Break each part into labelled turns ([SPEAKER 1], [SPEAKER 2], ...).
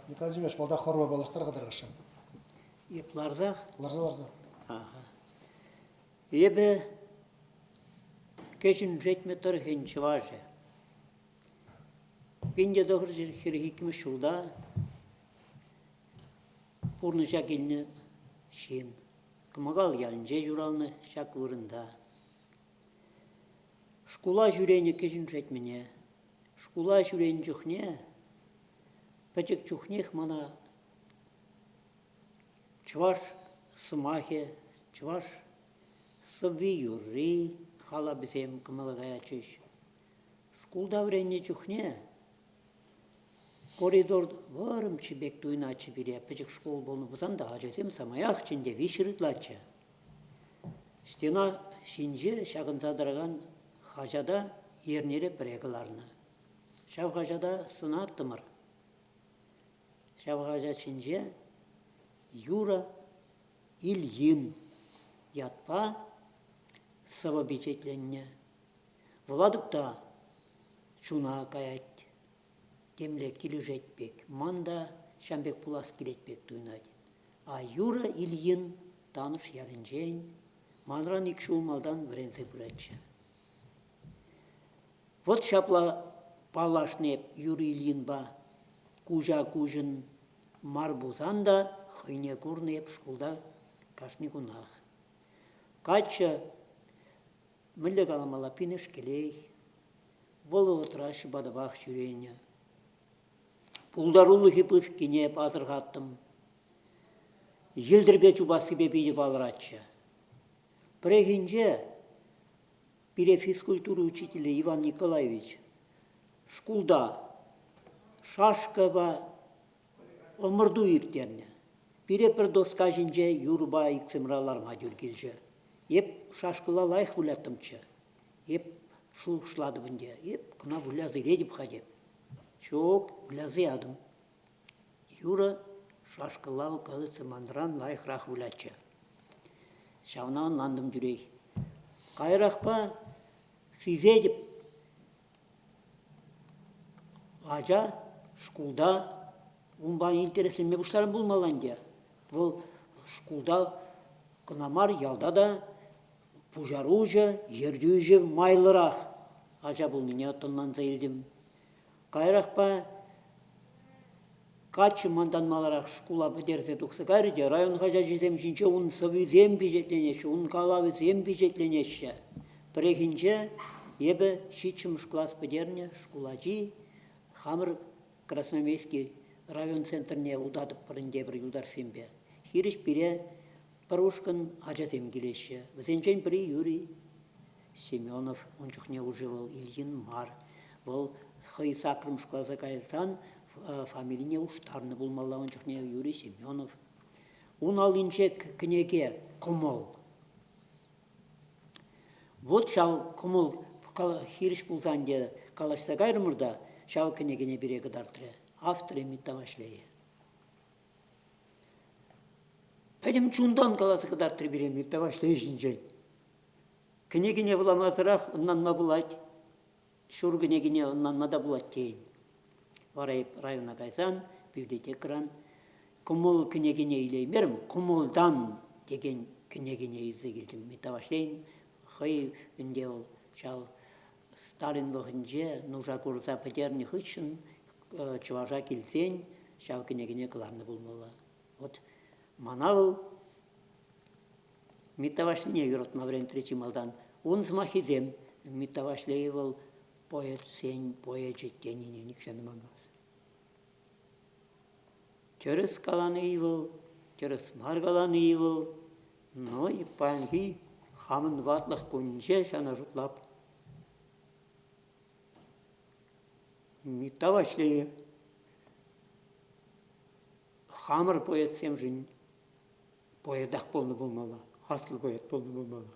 [SPEAKER 1] Николай Зимеш, балда хорва баластар қадар қашам.
[SPEAKER 2] Еп ларзақ?
[SPEAKER 1] Ларза.
[SPEAKER 2] Ебі кешін жетметір хенчі важы. Пенде доғыр жер хирхикімі шулда бұрны жак еліне шен. Кымағал ялын же журалны шак вырында. Шкула жүрейні кешін жетмене. Шкула жүрейні жүхне. Пәчік жүхнех мана чваш сымахе, чваш сыви юрри, хала бізем кымалығая чеш. Шкулда врейне жүхне. Коридор варым чебек туйна чебере, пәчік школ болны бұзан да ажесем самаяқ ченде вишірітлачы. Стена шинже шағын задырған хажада ернері бірегіларны. Шав хажада сына тымыр. Шав хажа шинже Юра Ильин ятпа сава бичетленне. Владыкта чуна каять. Темле килі жетпек. Манда шамбек пулас келетпек туйнады. А Юра Ильин таныш ярынжен. Манран икші умалдан врензе бұратшы. Вот шапла палашнеп Юра Ильин ба. Кужа кужын марбузанда хыйне курнеп шкулда кашни гунах. Кача мілі каламала пинеш келей. Болу отрашы бадабақ жүрейне. Пулдарулы хипыз кенеп азырғаттым. Елдірбе чубасы бебейді балыратшы. Прегинже бире физкультура учителі Иван Николаевич шкулда шашка ба омырду иртерне. Бире бір доска жинже юрба иксымралар мадюр келже. Еп шашкыла лайық вулятымчы. Еп шу шлады бінде. Еп кына вулязы редіп хадеп. Çok вулязы адым. Юра шашкылау калыцы мандран лайық рах вулятчы. Шавнан ландым жүрей. Қайрақпа сизе деп. Ажа шкулда Умба интересленме бұштарын болмалан де. Бұл шкулда кынамар ялда да пужаружа, ердюжа майлырақ. Ажа бұл мене отыннан зайылдым. Кайрақпа качы манданмаларақ шкула бідерзе тұқсы кәріде район қажа жезем жинче ұн сывы зем бежетленеші, ұн қалавы зем бежетленеші. Бірекінше ебі шитшым шклас бідерне шкулажи хамыр Красноармейский район центрне удадып пырынде бір юлдар сембе. Хириш бире Парушкин ажазем келеші. Візенчен бірі Юрий Семенов, он жүхне ужывал Ильин Мар. Бұл хый сакрым шклазы кайсан фамилине уштарны болмалла он жүхне Юрий Семенов. Он алынчек кнеге Кумол. Вот шау Кумол хириш булзан де калашта гайрымырда шау кнегене бире кыдартыры. Авторы миттавашлее. Пәдім чундан қаласы кыдартыры бире миттавашлее жинжен. Кнегене буламазырақ ұннанма бұлад. Шур кнегене ұннанма да бұлад дейін. Варайып района кайсан, библиотекаран. Кумол кнегене илеймерім, Кумолдан деген кнегене изі келдім миттавашлейін. Хай үнде ол шау Сталин вғынже нужа курса пәтерні хычын чуважа келсен, шау кенегене кыларны болмала. Вот манавыл миттавашлине юротма врен тречи малдан. Он смахидзем миттавашлеевал поэт сен, поэт жеттеніне никшаны мангаз. Чөріс каланы евыл, чөріс маргаланы евыл, но и панги хамын ватлық күнже шана жұтлап. Миттавашлее. Хамыр поэт сем жин. Поэдақ болны болмала. Асыл поэт болны болмала.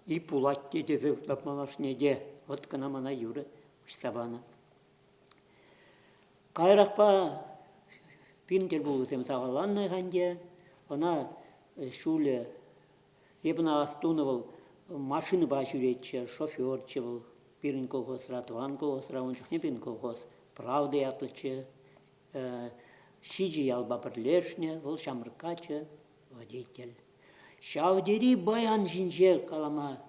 [SPEAKER 2] И пулат деде зывтлап малашне де. Вот кына мана юры ұшсабаны. Кайрақпа пинтер бұл сем сағаланны ғанде. Она шуле ебна астуновал машины башюретче, шоферче был. Пирин колхоз, Ратуан колхоз, Раунчух не пирин колхоз, правды атлычы, Шижи ялба бірлешне, ол шамыркачы водитель. Шавдери баян жинже калама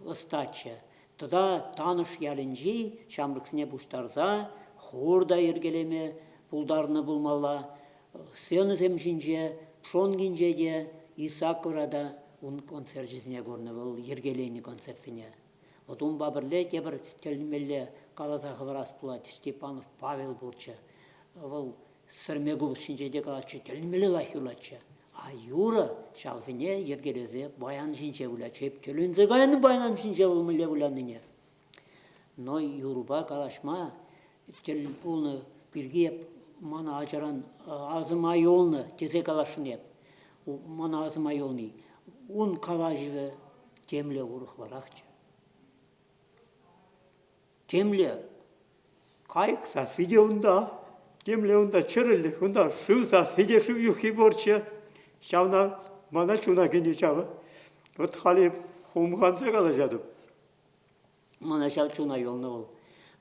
[SPEAKER 2] ыстачы. Туда таныш ялінжи, шамрыксыне буштарза, хорда ергелеме, пулдарны булмала, сенізем жинже, пшон гинже де, Исаковрада он концерт жезіне көрні был, ергелейні концертсіне. Вот он бабірле, тебір телмелле калазағы варас пулады, Степанов Павел бурчы. Ол сырмегу шинже де калачы, телмеле лахи улачы. А Юра шавзіне ергелезе баян жинже улачы, еп телөнзе гайны баян жинже улмыле уланыне. Но Юруба калашма, тел пулны биргеп, мана ажаран азыма йолны тезе калашын еп. Мана азыма йолны. Он калажыве темле урух варахчы. Темле кайк сасыде унда, темле унда чырылы, унда шу сасыде шу юхи борчы. Шавна мана чуна кені шавы. Вот хали хумганцы калажадым. Мана шав чуна йолны ол.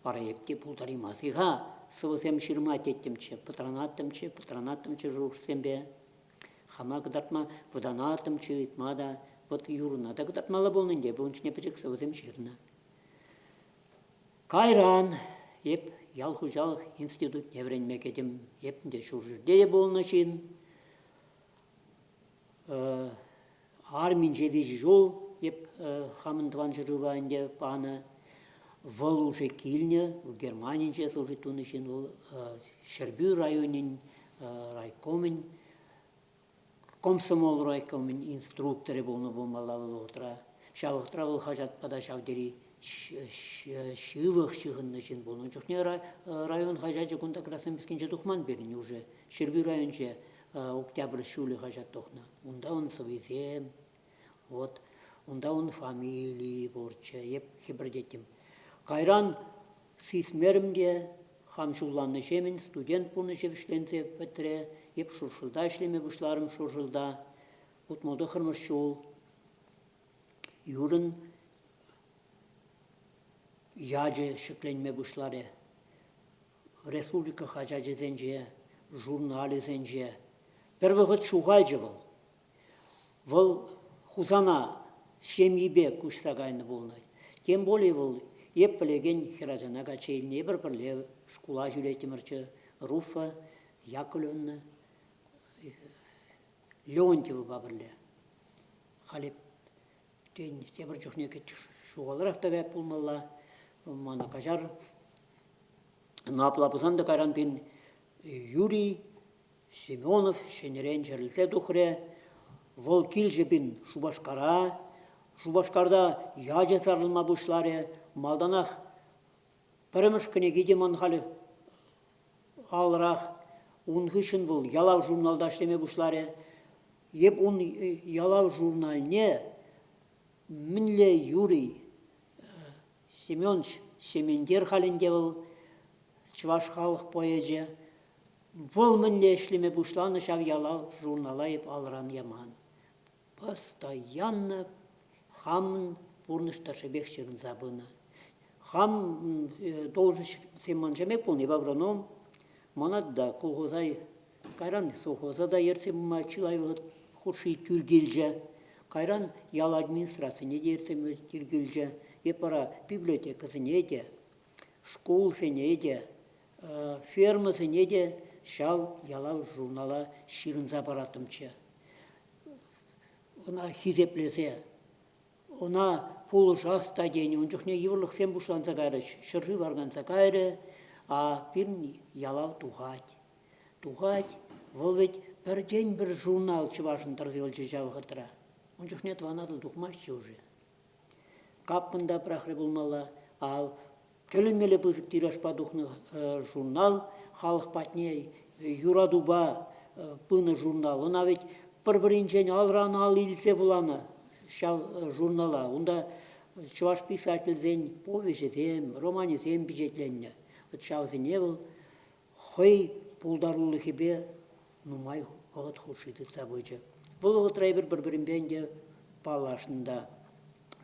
[SPEAKER 2] Бара епке пултари масыға, сывысем шырмат еттімче, патронаттымче журсембе. Хама кыдартма выданатымче, итмада, вот юрына да кыдартмала болнын де, бұнч непечек сывысем шырна. Кайран, еп ялхужалық институт невренмек едім, епінде шуржырде болны шын. Армин жевежі жол, еп хамын тван жырывайынде паны. Вол уже кильня, в Германии служит он еще, Щербю районин, райкомен, комсомол райкомен, инструкторы болны болмалавыл отра. Шавықтра ол хажат пада шавдери шивых шығынны жин болны. Жоқне район хажат жықында красым бескенше тухман берін уже. Щербю районже октябрь шулы хажат тухна. Унда он совезем, вот, унда он фамилии борча, еп хибрдетим. Кайран сисмерімге хамшулланны шемен, студент бұны шевішленсе бітіре, еп шуршылда ішлеме бұшларым шуршылда, ұтмалды қырмыр шол. Юрын яжы шықленме бұшлары, республика хажажы зенже, журналы зенже. Бір вғыт шуғалжы бұл. Бұл хузана шемибе күшсағайны болнай. Тем более бұл еп білеген хиражанаға чейіліне бір-бірле шкула жүлетімірчі Руфа, Яковлевна, Леонтьева бабірле. Халеп, тебір жүхне кетті шуғалырақ да бәп болмалла, мана кажар. Наплапызан да кайран пен Юрий Семенов шенерен жерлізе дұқыре, вол килже пен Шубашкара, Шубашкарда яжы сарылма бұшлары, малданақ біріміш күне кедеман қалы алырақ, ұнғышын бұл ялау журналда ішлеме бұшлары. Еп ұн ялау журналіне мінле Юрий Семенович Семендер қалінде бұл Чуваш халық поэзия. Бұл мінле ішлеме бұшланы шав ялау журнала еп алыран яман. Постоянно хамын бұрнышташы бекшерін забына. Хам должен семан жемек бұл неб агроном, манат да колхозай кайран совхоза да ерсе мачилай хурши тюргелже. Кайран ял администрацияне де ерсе тюргелже. Епара библиотекасыне де, школсыне де, фермасыне де шау ялау журнала ширын забаратымчы. Она хизеплесе. Она полужаста день, он жүхне еврлық сен бұшланса кайры, шыржы барганса кайры, а пирн ялау туғать. Туғать, ол ведь бір день бір журнал чывашын тұрзел жежау ғытыра. Он жүхне тванадыл тұқмашчы уже. Каппында прахры болмала, ал көлімелі бұзық тирашпа дұқны журнал, халық патне юрадуба бұны журнал. Она ведь бір-бірінчен алран ал илсе бұланы. Журнала. Онда чуваш писатель зен повесть зем, романе зем бюджетленне. Вот шаузе не был. Хой пулдарулы хебе, нумай оғыт хушиды собойча. Бұл оғыт райбір бір-бірінбенде палашында.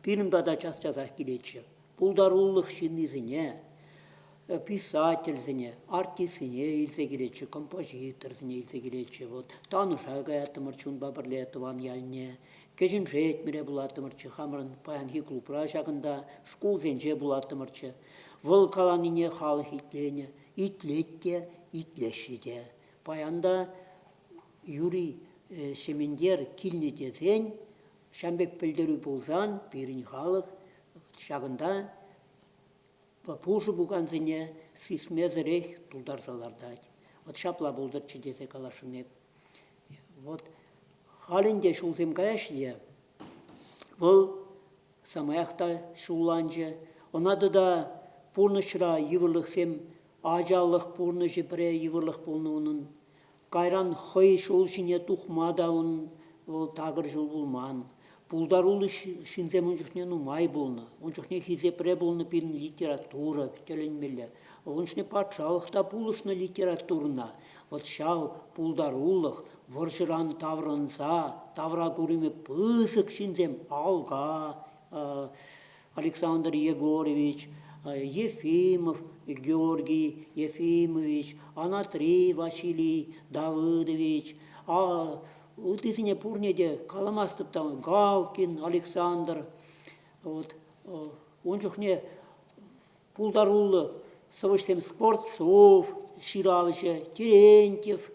[SPEAKER 2] Фильмда да час-часақ келетші. Пулдарулық шинізіне, писательзіне, артисіне илсе келечі, композиторзіне илсе келечі. Вот тануша гаятымырчун бабырле тыван ялне, кежін жетміре бұлатымырчы, хамырын паянхи клубра жағында, школ зенже бұлатымырчы. Выл каланине халық итлене, итлетте, итлешеде. Паянда Юрий Семендер килнетезен, шамбек пілдері болзан, берін халық шағында пужы буган зене сисмезерех тулдарзалардать. Вот шапла булдырчы десе калашынеп. Вот халінде шулзем каяшде, бұл самаяқта шуланжы. Онады да пурнышыра евырлық сем ажалық пурны жепіре евырлық болны оның. Кайран хой шул шине тухмада оның тағыр жол болман. Пулдар улы шинзем онжықне нумай болны. Онжықне хизепре болны пирін литература теленмелі. Онжықне патшалықта пулышны литературна. Вот шау пулдар улық варшыран таврынса, тавра көреме пысық шинзем алға, Александр Егорович, Ефимов Георгий Ефимович, Анатрей Василий Давыдович, Утызіне пурнеде каламастыптан Галкин Александр, вот, он жүхне пулдарулы Савышсем Скворцов, Ширавича, Терентьев,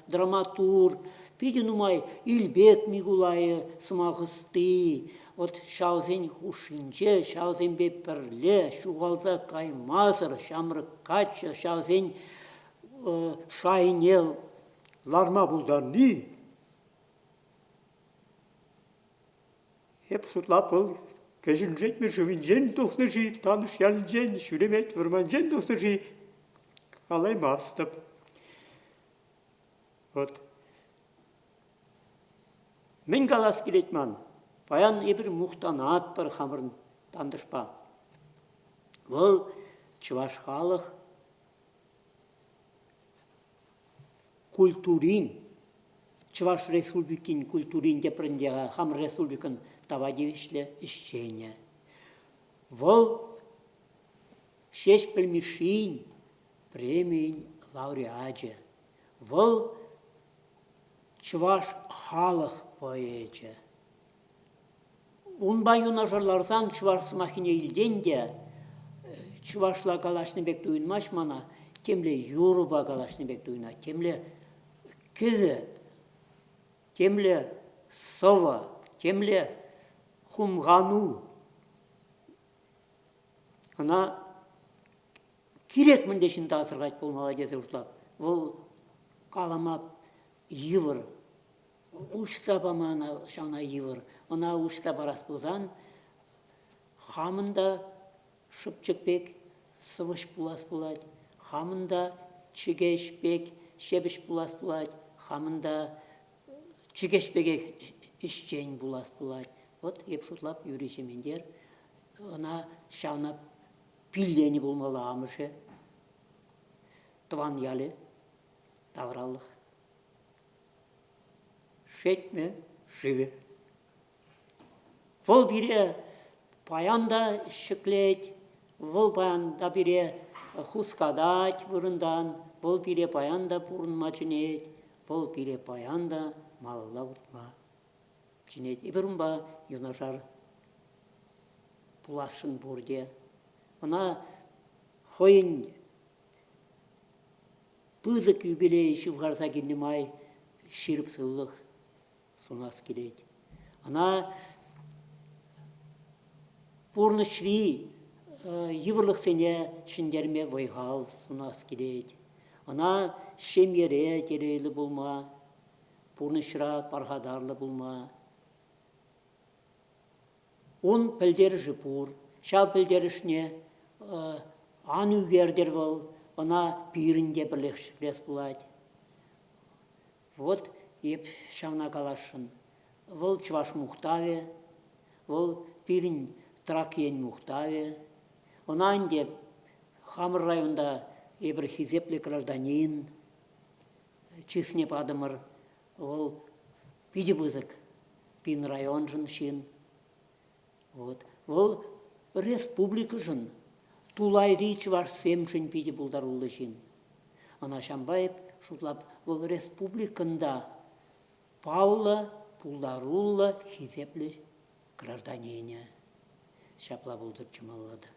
[SPEAKER 2] драматург, Пидинумай Ильбек Мигулайы Смағысты, вот шаузен хушинче, шаузен беперле, шуғалза каймазыр, шамры кача, шаузен шайнел, ларма бұлдарны. Hep şutlap ol, keşilecek mi şüvincen doktorcu, tanış gelince, şüremet vurmancen doktorcu, kalay bastım. Ot. Men kalas kiretman, bayan ebir muhtanat bir hamırın tanışpa. Бұл Чуваш халық культурин, Чуваш республикин культурин депрендеға хамыр республикан тавадевишле ищене. Бұл шеш пілмішін премиин лауреаджа. Бұл Чуваш халық поэджа. Унбай юнажарларсан Чуваш смахине илденде Чувашла калашны бек дуйынмаш мана, темле Юруба калашны бек дуйна, темле кізі, темле сова, темле хумғану. Ана керек міндешін тасырғайт болмала десе ұшылап. Ол қаламап евір, ұшса бамана шана евір. Она ұшса барас болсан, хамында шыпчықпек, сывыш бұлас болады, хамында чігешпек, шебіш бұлас болады, хамында чігешпеге ішчен бұлас болады. Вот еп шутлап Юрий Семендер, она шаунап пиллені болмалы амышы, тыван ялы, тавралық. Шетме живе. Вол бире паянда шыклет, вол паянда бире хускадать вырындан, вол бире паянда пурынма чинет, вол бире паянда малла утма чинет. Ибірімба юнашар пулашын бурде. Она хойын пызык юбилей шывғарса келнемай ширіп сылық сунас келет. Она пурнышри еврлық сене шиндерме вайғал сунас келет. Она шемере терейлі болма, пурнышра парғадарлы болма. Он пілдері жыпур, шау пілдері шне ан үгердер бол, она пирінде бірлікшілес болады. Вот еп шауна калашын. Вол Чуваш мухтаве, вол пирін Тракиен мухтаве. Онан деп Хамыр районда ебір хизеплі гражданин, чисне падымыр, вол пиде бызык, пин район жын шин. Вот. Вол республика жын, Тулай рич ваш семшин пиде булдарулы жин. Ана Шамбаев шутлап бұл республикында паллы, пулдаруллы, хизеплі гражданина. Шапла булдыр чымаллады.